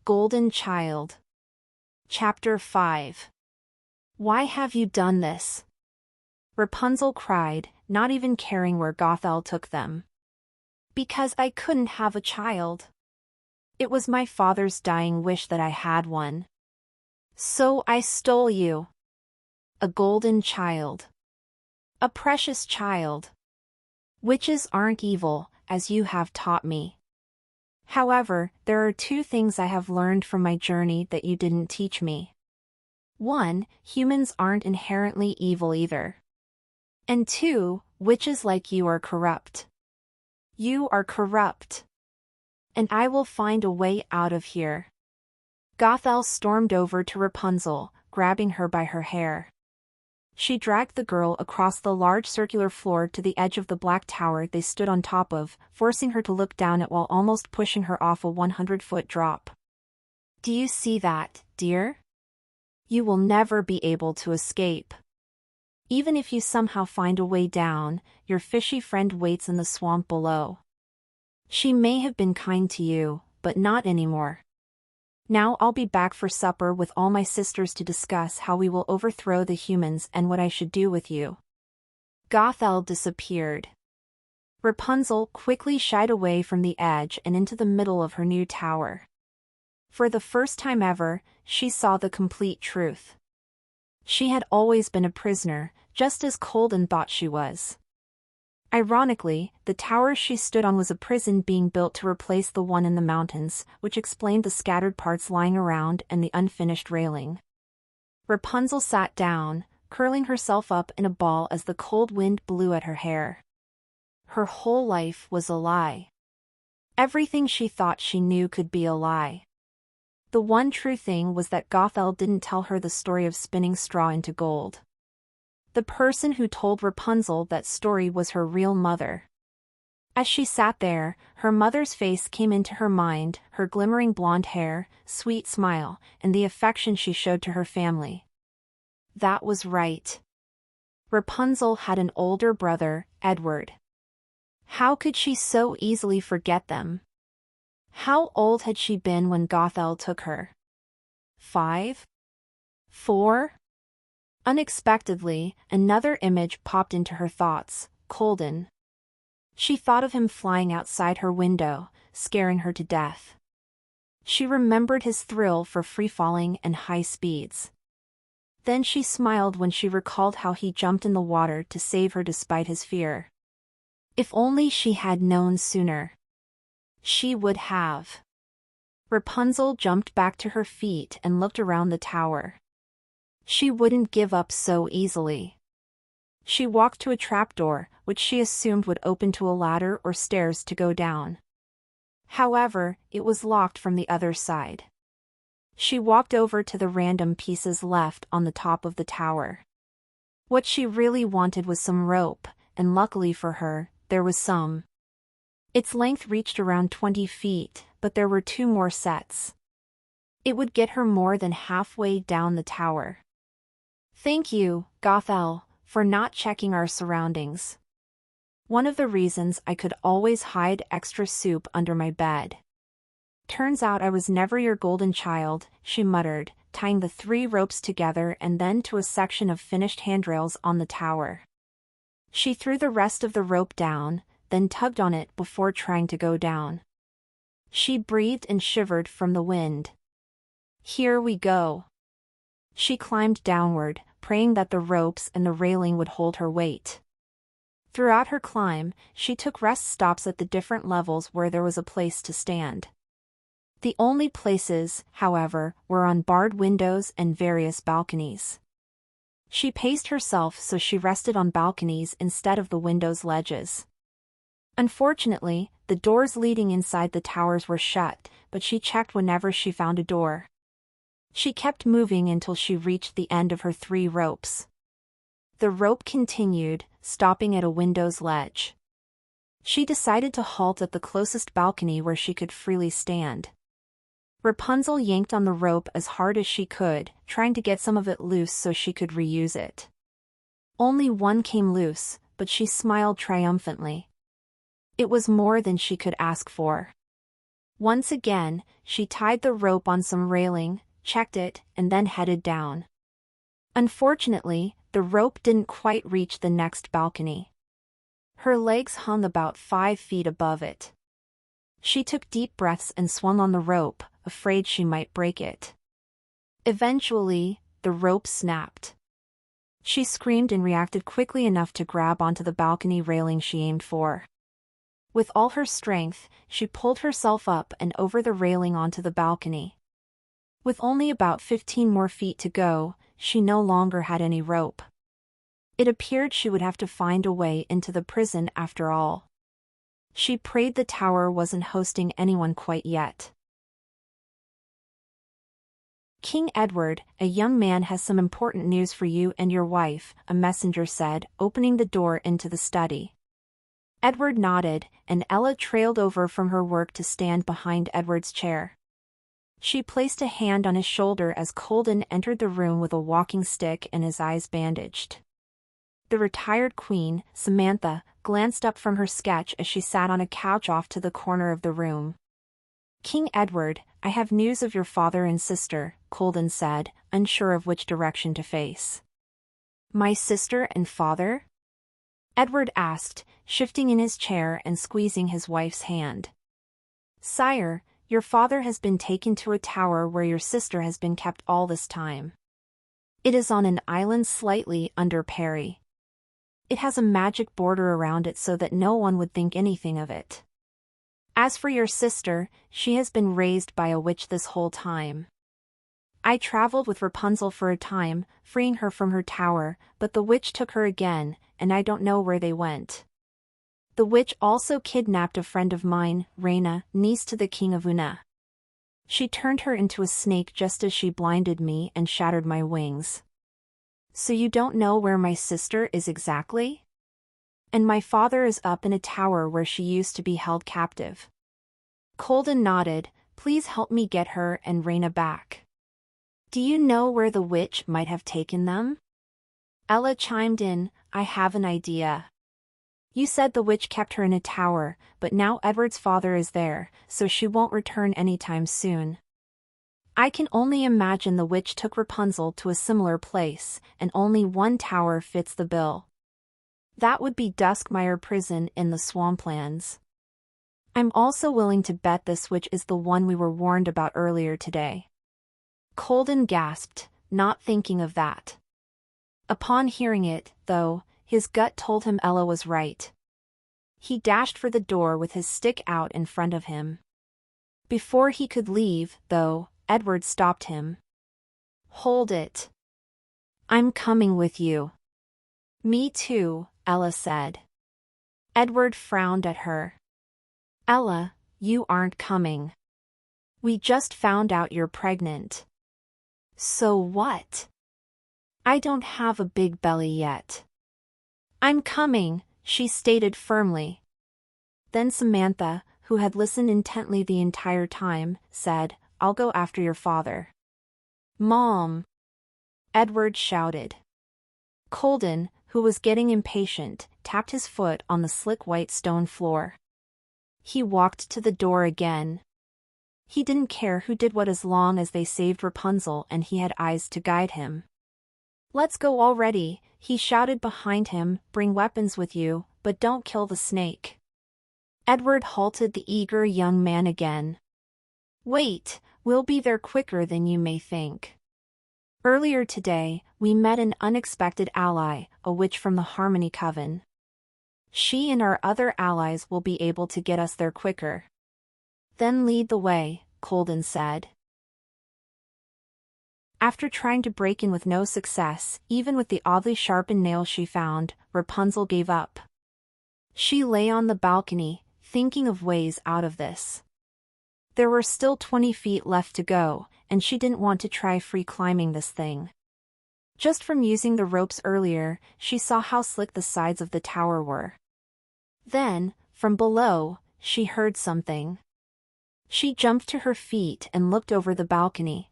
Golden Child. Chapter 5. Why have you done this? Rapunzel cried, not even caring where Gothel took them. Because I couldn't have a child. It was my father's dying wish that I had one. So I stole you. A golden child. A precious child. Witches aren't evil, as you have taught me. However, there are two things I have learned from my journey that you didn't teach me. 1. Humans aren't inherently evil either. And 2. Witches like you are corrupt. You are corrupt. And I will find a way out of here. Gothel stormed over to Rapunzel, grabbing her by her hair. She dragged the girl across the large circular floor to the edge of the black tower they stood on top of, forcing her to look down it while almost pushing her off a 100-foot drop. Do you see that, dear? You will never be able to escape. Even if you somehow find a way down, your fishy friend waits in the swamp below. She may have been kind to you, but not anymore. Now I'll be back for supper with all my sisters to discuss how we will overthrow the humans and what I should do with you. Gothel disappeared. Rapunzel quickly shied away from the edge and into the middle of her new tower. For the first time ever, she saw the complete truth. She had always been a prisoner, just as Colden thought she was. Ironically, the tower she stood on was a prison being built to replace the one in the mountains, which explained the scattered parts lying around and the unfinished railing. Rapunzel sat down, curling herself up in a ball as the cold wind blew at her hair. Her whole life was a lie. Everything she thought she knew could be a lie. The one true thing was that Gothel didn't tell her the story of spinning straw into gold. The person who told Rapunzel that story was her real mother. As she sat there, her mother's face came into her mind, her glimmering blonde hair, sweet smile, and the affection she showed to her family. That was right. Rapunzel had an older brother, Edward. How could she so easily forget them? How old had she been when Gothel took her? 5? 4? Unexpectedly, another image popped into her thoughts, Colden. She thought of him flying outside her window, scaring her to death. She remembered his thrill for free-falling and high speeds. Then she smiled when she recalled how he jumped in the water to save her despite his fear. If only she had known sooner. She would have. Rapunzel jumped back to her feet and looked around the tower. She wouldn't give up so easily. She walked to a trapdoor, which she assumed would open to a ladder or stairs to go down. However, it was locked from the other side. She walked over to the random pieces left on the top of the tower. What she really wanted was some rope, and luckily for her, there was some. Its length reached around 20 feet, but there were 2 more sets. It would get her more than halfway down the tower. Thank you, Gothel, for not checking our surroundings. One of the reasons I could always hide extra soup under my bed. Turns out I was never your golden child, she muttered, tying the 3 ropes together and then to a section of finished handrails on the tower. She threw the rest of the rope down, then tugged on it before trying to go down. She breathed and shivered from the wind. Here we go. She climbed downward, praying that the ropes and the railing would hold her weight. Throughout her climb, she took rest stops at the different levels where there was a place to stand. The only places, however, were on barred windows and various balconies. She paced herself so she rested on balconies instead of the windows' ledges. Unfortunately, the doors leading inside the towers were shut, but she checked whenever she found a door. She kept moving until she reached the end of her 3 ropes. The rope continued, stopping at a window's ledge. She decided to halt at the closest balcony where she could freely stand. Rapunzel yanked on the rope as hard as she could, trying to get some of it loose so she could reuse it. Only one came loose, but she smiled triumphantly. It was more than she could ask for. Once again, she tied the rope on some railing, checked it, and then headed down. Unfortunately, the rope didn't quite reach the next balcony. Her legs hung about 5 feet above it. She took deep breaths and swung on the rope, afraid she might break it. Eventually, the rope snapped. She screamed and reacted quickly enough to grab onto the balcony railing she aimed for. With all her strength, she pulled herself up and over the railing onto the balcony. With only about 15 more feet to go, she no longer had any rope. It appeared she would have to find a way into the prison after all. She prayed the tower wasn't hosting anyone quite yet. King Edward, a young man, has some important news for you and your wife, a messenger said, opening the door into the study. Edward nodded, and Ella trailed over from her work to stand behind Edward's chair. She placed a hand on his shoulder as Colden entered the room with a walking stick and his eyes bandaged. The retired queen, Samantha, glanced up from her sketch as she sat on a couch off to the corner of the room. King Edward, I have news of your father and sister, Colden said, unsure of which direction to face. My sister and father? Edward asked, shifting in his chair and squeezing his wife's hand. Sire, your father has been taken to a tower where your sister has been kept all this time. It is on an island slightly under Perry. It has a magic border around it so that no one would think anything of it. As for your sister, she has been raised by a witch this whole time. I traveled with Rapunzel for a time, freeing her from her tower, but the witch took her again, and I don't know where they went. The witch also kidnapped a friend of mine, Raina, niece to the king of Una. She turned her into a snake just as she blinded me and shattered my wings. So you don't know where my sister is exactly? And my father is up in a tower where she used to be held captive. Colden nodded, please help me get her and Raina back. Do you know where the witch might have taken them? Ella chimed in, I have an idea. You said the witch kept her in a tower, but now Edward's father is there, so she won't return anytime soon. I can only imagine the witch took Rapunzel to a similar place, and only one tower fits the bill. That would be Duskmire Prison in the Swamplands. I'm also willing to bet this witch is the one we were warned about earlier today. Colden gasped, not thinking of that. Upon hearing it, though, his gut told him Ella was right. He dashed for the door with his stick out in front of him. Before he could leave, though, Edward stopped him. Hold it. I'm coming with you. Me too, Ella said. Edward frowned at her. Ella, you aren't coming. We just found out you're pregnant. So what? I don't have a big belly yet. I'm coming, she stated firmly. Then Samantha, who had listened intently the entire time, said, I'll go after your father. Mom! Edward shouted. Colden, who was getting impatient, tapped his foot on the slick white stone floor. He walked to the door again. He didn't care who did what as long as they saved Rapunzel and he had eyes to guide him. Let's go already, he shouted behind him, bring weapons with you, but don't kill the snake. Edward halted the eager young man again. Wait, we'll be there quicker than you may think. Earlier today, we met an unexpected ally, a witch from the Harmony Coven. She and our other allies will be able to get us there quicker. Then lead the way, Colden said. After trying to break in with no success, even with the oddly sharpened nail she found, Rapunzel gave up. She lay on the balcony, thinking of ways out of this. There were still 20 feet left to go, and she didn't want to try free climbing this thing. Just from using the ropes earlier, she saw how slick the sides of the tower were. Then, from below, she heard something. She jumped to her feet and looked over the balcony.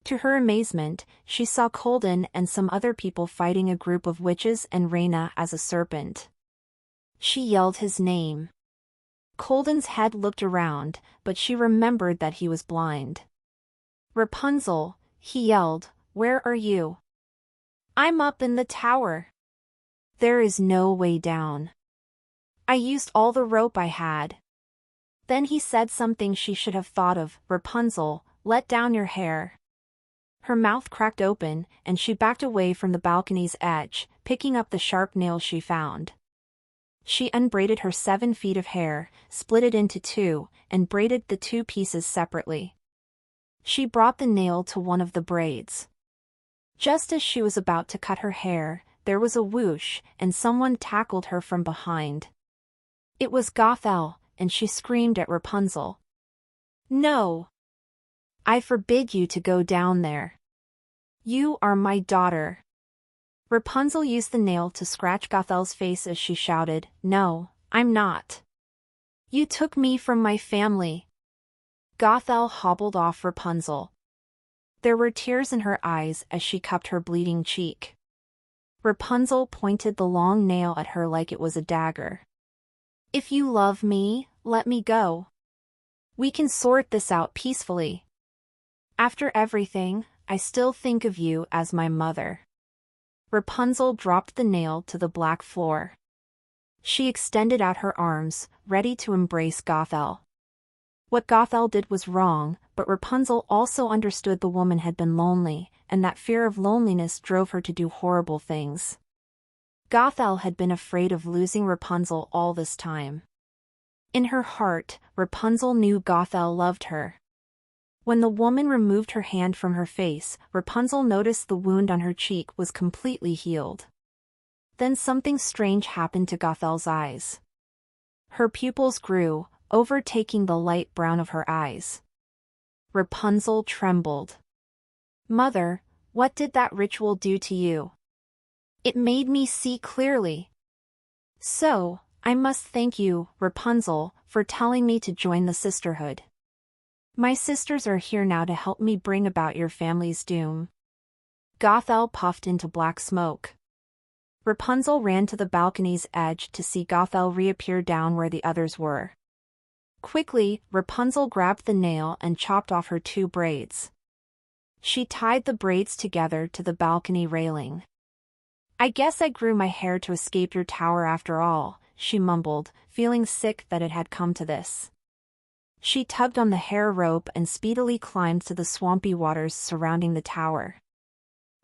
To her amazement, she saw Colden and some other people fighting a group of witches and Raina as a serpent. She yelled his name. Colden's head looked around, but she remembered that he was blind. Rapunzel, he yelled, where are you? I'm up in the tower. There is no way down. I used all the rope I had. Then he said something she should have thought of. Rapunzel, let down your hair. Her mouth cracked open, and she backed away from the balcony's edge, picking up the sharp nails she found. She unbraided her 7 feet of hair, split it into 2, and braided the 2 pieces separately. She brought the nail to one of the braids. Just as she was about to cut her hair, there was a whoosh, and someone tackled her from behind. It was Gothel, and she screamed at Rapunzel. No! I forbid you to go down there. You are my daughter. Rapunzel used the nail to scratch Gothel's face as she shouted, no, I'm not. You took me from my family. Gothel hobbled off Rapunzel. There were tears in her eyes as she cupped her bleeding cheek. Rapunzel pointed the long nail at her like it was a dagger. If you love me, let me go. We can sort this out peacefully. After everything, I still think of you as my mother. Rapunzel dropped the nail to the black floor. She extended out her arms, ready to embrace Gothel. What Gothel did was wrong, but Rapunzel also understood the woman had been lonely, and that fear of loneliness drove her to do horrible things. Gothel had been afraid of losing Rapunzel all this time. In her heart, Rapunzel knew Gothel loved her. When the woman removed her hand from her face, Rapunzel noticed the wound on her cheek was completely healed. Then something strange happened to Gothel's eyes. Her pupils grew, overtaking the light brown of her eyes. Rapunzel trembled. Mother, what did that ritual do to you? It made me see clearly. So, I must thank you, Rapunzel, for telling me to join the sisterhood. My sisters are here now to help me bring about your family's doom. Gothel puffed into black smoke. Rapunzel ran to the balcony's edge to see Gothel reappear down where the others were. Quickly, Rapunzel grabbed the nail and chopped off her 2 braids. She tied the braids together to the balcony railing. I guess I grew my hair to escape your tower after all, she mumbled, feeling sick that it had come to this. She tugged on the hair rope and speedily climbed to the swampy waters surrounding the tower.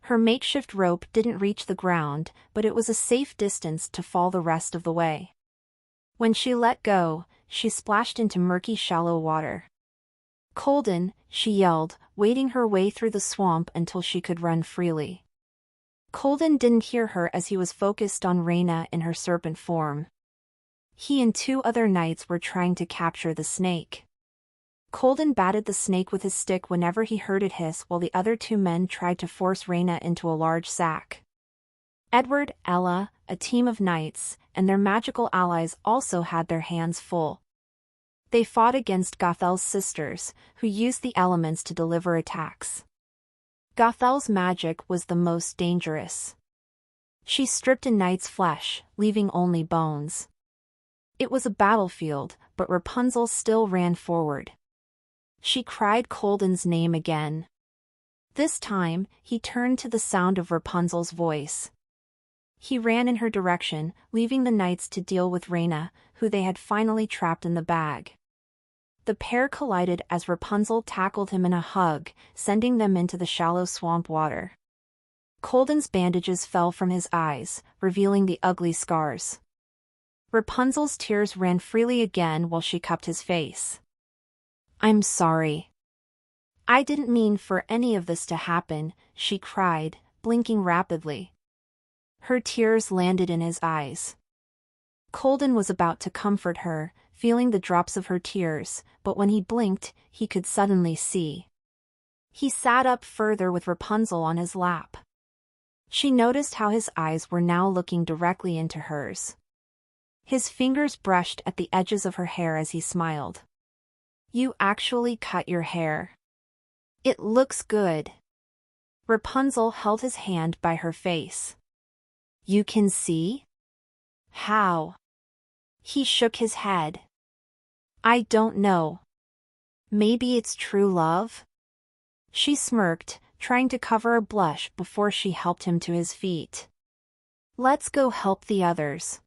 Her makeshift rope didn't reach the ground, but it was a safe distance to fall the rest of the way. When she let go, she splashed into murky shallow water. Colden, she yelled, wading her way through the swamp until she could run freely. Colden didn't hear her as he was focused on Reyna in her serpent form. He and 2 other knights were trying to capture the snake. Colden batted the snake with his stick whenever he heard it hiss while the other 2 men tried to force Reyna into a large sack. Edward, Ella, a team of knights, and their magical allies also had their hands full. They fought against Gothel's sisters, who used the elements to deliver attacks. Gothel's magic was the most dangerous. She stripped a knight's flesh, leaving only bones. It was a battlefield, but Rapunzel still ran forward. She cried Colden's name again. This time, he turned to the sound of Rapunzel's voice. He ran in her direction, leaving the knights to deal with Reyna, who they had finally trapped in the bag. The pair collided as Rapunzel tackled him in a hug, sending them into the shallow swamp water. Colden's bandages fell from his eyes, revealing the ugly scars. Rapunzel's tears ran freely again while she cupped his face. I'm sorry. I didn't mean for any of this to happen, she cried, blinking rapidly. Her tears landed in his eyes. Colden was about to comfort her, feeling the drops of her tears, but when he blinked, he could suddenly see. He sat up further with Rapunzel on his lap. She noticed how his eyes were now looking directly into hers. His fingers brushed at the edges of her hair as he smiled. You actually cut your hair. It looks good. Rapunzel held his hand by her face. You can see? How? He shook his head. I don't know. Maybe it's true love? She smirked, trying to cover a blush before she helped him to his feet. Let's go help the others.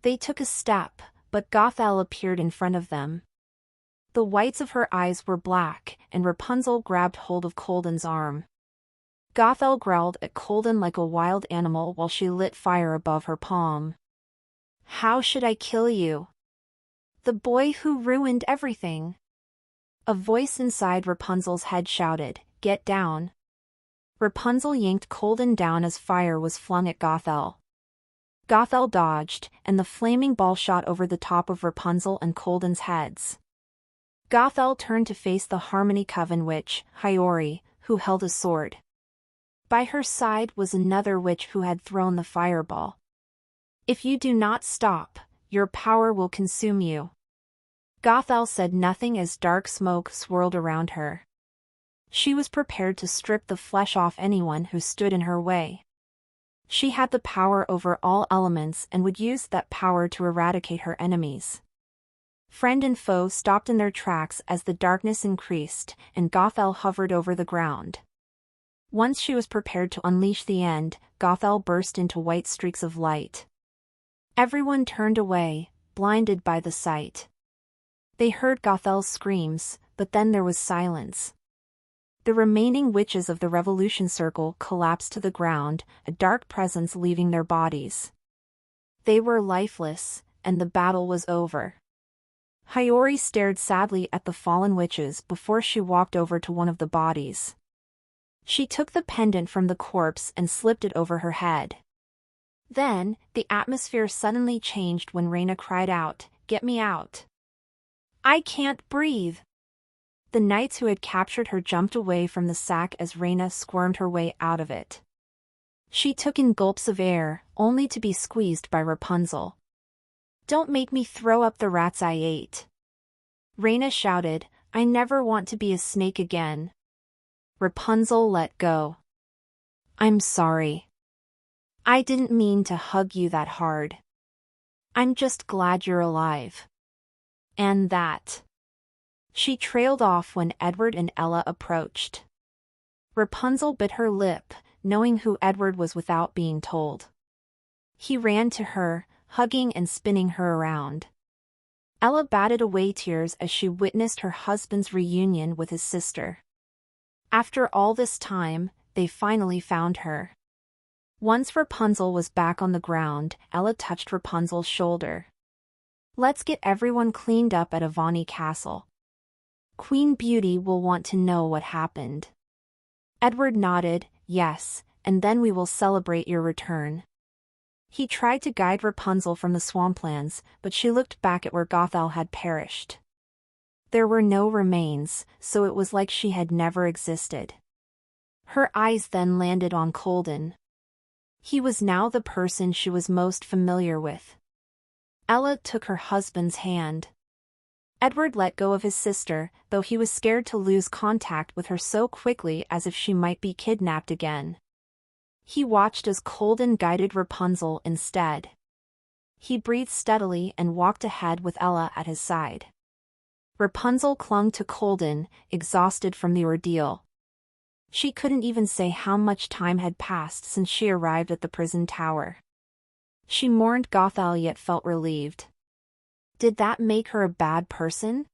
They took a step, but Gothel appeared in front of them. The whites of her eyes were black, and Rapunzel grabbed hold of Colden's arm. Gothel growled at Colden like a wild animal while she lit fire above her palm. How should I kill you? The boy who ruined everything. A voice inside Rapunzel's head shouted, Get down. Rapunzel yanked Colden down as fire was flung at Gothel. Gothel dodged, and the flaming ball shot over the top of Rapunzel and Colden's heads. Gothel turned to face the Harmony Coven witch, Hiyori, who held a sword. By her side was another witch who had thrown the fireball. If you do not stop, your power will consume you. Gothel said nothing as dark smoke swirled around her. She was prepared to strip the flesh off anyone who stood in her way. She had the power over all elements and would use that power to eradicate her enemies. Friend and foe stopped in their tracks as the darkness increased, and Gothel hovered over the ground. Once she was prepared to unleash the end, Gothel burst into white streaks of light. Everyone turned away, blinded by the sight. They heard Gothel's screams, but then there was silence. The remaining witches of the Revolution Circle collapsed to the ground, a dark presence leaving their bodies. They were lifeless, and the battle was over. Hiyori stared sadly at the fallen witches before she walked over to one of the bodies. She took the pendant from the corpse and slipped it over her head. Then, the atmosphere suddenly changed when Raina cried out, Get me out! I can't breathe! The knights who had captured her jumped away from the sack as Raina squirmed her way out of it. She took in gulps of air, only to be squeezed by Rapunzel. Don't make me throw up the rats I ate! Raina shouted, I never want to be a snake again. Rapunzel let go. I'm sorry. I didn't mean to hug you that hard. I'm just glad you're alive. And that. She trailed off when Edward and Ella approached. Rapunzel bit her lip, knowing who Edward was without being told. He ran to her, hugging and spinning her around. Ella batted away tears as she witnessed her husband's reunion with his sister. After all this time, they finally found her. Once Rapunzel was back on the ground, Ella touched Rapunzel's shoulder. Let's get everyone cleaned up at Avani Castle. Queen Beauty will want to know what happened. Edward nodded, yes, and then we will celebrate your return. He tried to guide Rapunzel from the swamplands, but she looked back at where Gothel had perished. There were no remains, so it was like she had never existed. Her eyes then landed on Colden. He was now the person she was most familiar with. Ella took her husband's hand. Edward let go of his sister, though he was scared to lose contact with her so quickly as if she might be kidnapped again. He watched as Colden guided Rapunzel instead. He breathed steadily and walked ahead with Ella at his side. Rapunzel clung to Colden, exhausted from the ordeal. She couldn't even say how much time had passed since she arrived at the prison tower. She mourned Gothel yet felt relieved. Did that make her a bad person?